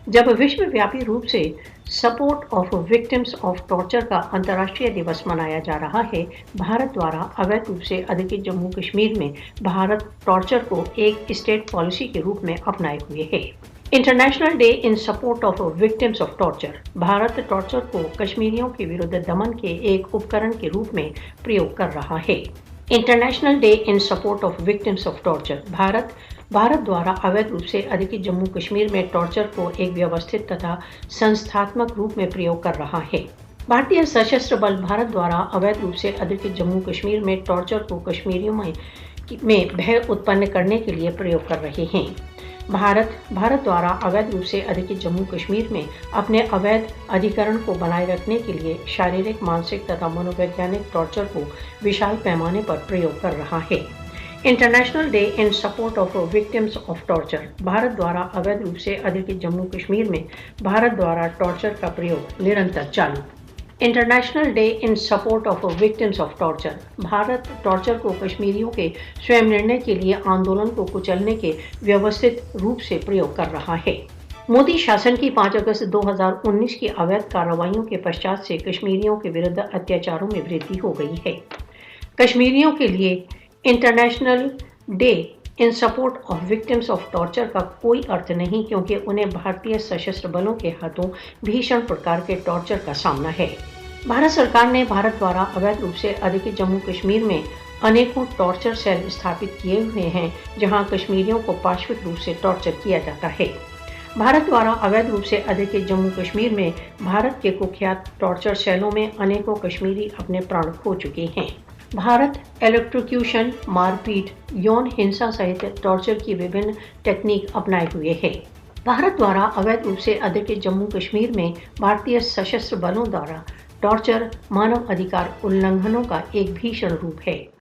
जब विश्वव्यापी रूप से support of victims of torture का अंतर्राष्ट्रीय दिवस मनाया जा रहा है, भारत द्वारा अवैध रूप से अधिकृत जम्मू कश्मीर में भारत टॉर्चर को एक स्टेट पॉलिसी के रूप में अपनाए हुए है। International day in support of victims of torture. Bharat torture को कश्मीरियों के विरुद्ध दमन के एक उपकरण के रूप में प्रयोग कर रहा है। International day in support of victims of torture. Bharat द्वारा अवैध रूप से अधिकृत जम्मू कश्मीर में टॉर्चर को एक व्यवस्थित तथा संस्थात्मक रूप में प्रयोग कर रहा है। भारतीय सशस्त्र बल भारत द्वारा अवैध रूप से अधिकृत जम्मू कश्मीर में टॉर्चर को कश्मीरियों में भय उत्पन्न करने के लिए प्रयोग कर रहे हैं। भारत द्वारा अवैध रूप से अधिकृत जम्मू कश्मीर में अपने अवैध अधिकरण को बनाए रखने के लिए शारीरिक, मानसिक तथा मनोवैज्ञानिक टॉर्चर को विशाल पैमाने पर प्रयोग कर रहा है। International day in support of victims of torture. Bharat द्वारा अवैध रूप से अधिकृत जम्मू कश्मीर में भारत द्वारा टॉर्चर का प्रयोग निरंतर चालू। International day in support of victims of torture. Bharat torture को कश्मीरियों के स्वयं निर्णय के लिए आंदोलन को कुचलने के व्यवस्थित रूप से प्रयोग कर रहा है। मोदी शासन की 5 अगस्त 2019 की अवैध कार्रवाइयों के पश्चात से कश्मीरियों के विरुद्ध अत्याचारों में वृद्धि हो गई है। कश्मीरियों के लिए international day in support of victims of torture का कोई अर्थ नहीं, क्योंकि उन्हें भारतीय सशस्त्र बलों के हाथों भीषण प्रकार के टॉर्चर का सामना है। भारत सरकार ने भारत द्वारा अवैध रूप से अधिकृत जम्मू कश्मीर में अनेकों टॉर्चर सेल स्थापित किए हुए हैं, जहां कश्मीरियों को पाशविक रूप से टॉर्चर किया जाता है। भारत द्वारा अवैध रूप से अधिकृत जम्मू कश्मीर में भारत के कुख्यात टॉर्चर सेलों में अनेकों कश्मीरी अपने प्राण खो चुके हैं। भारत इलेक्ट्रोक्यूशन, मारपीट, यौन हिंसा सहित टॉर्चर की विभिन्न टेक्निक अपनाए हुए है। भारत द्वारा अवैध रूप से अधिकृत जम्मू कश्मीर में भारतीय सशस्त्र बलों द्वारा टॉर्चर मानव अधिकार उल्लंघनों का एक भीषण रूप है।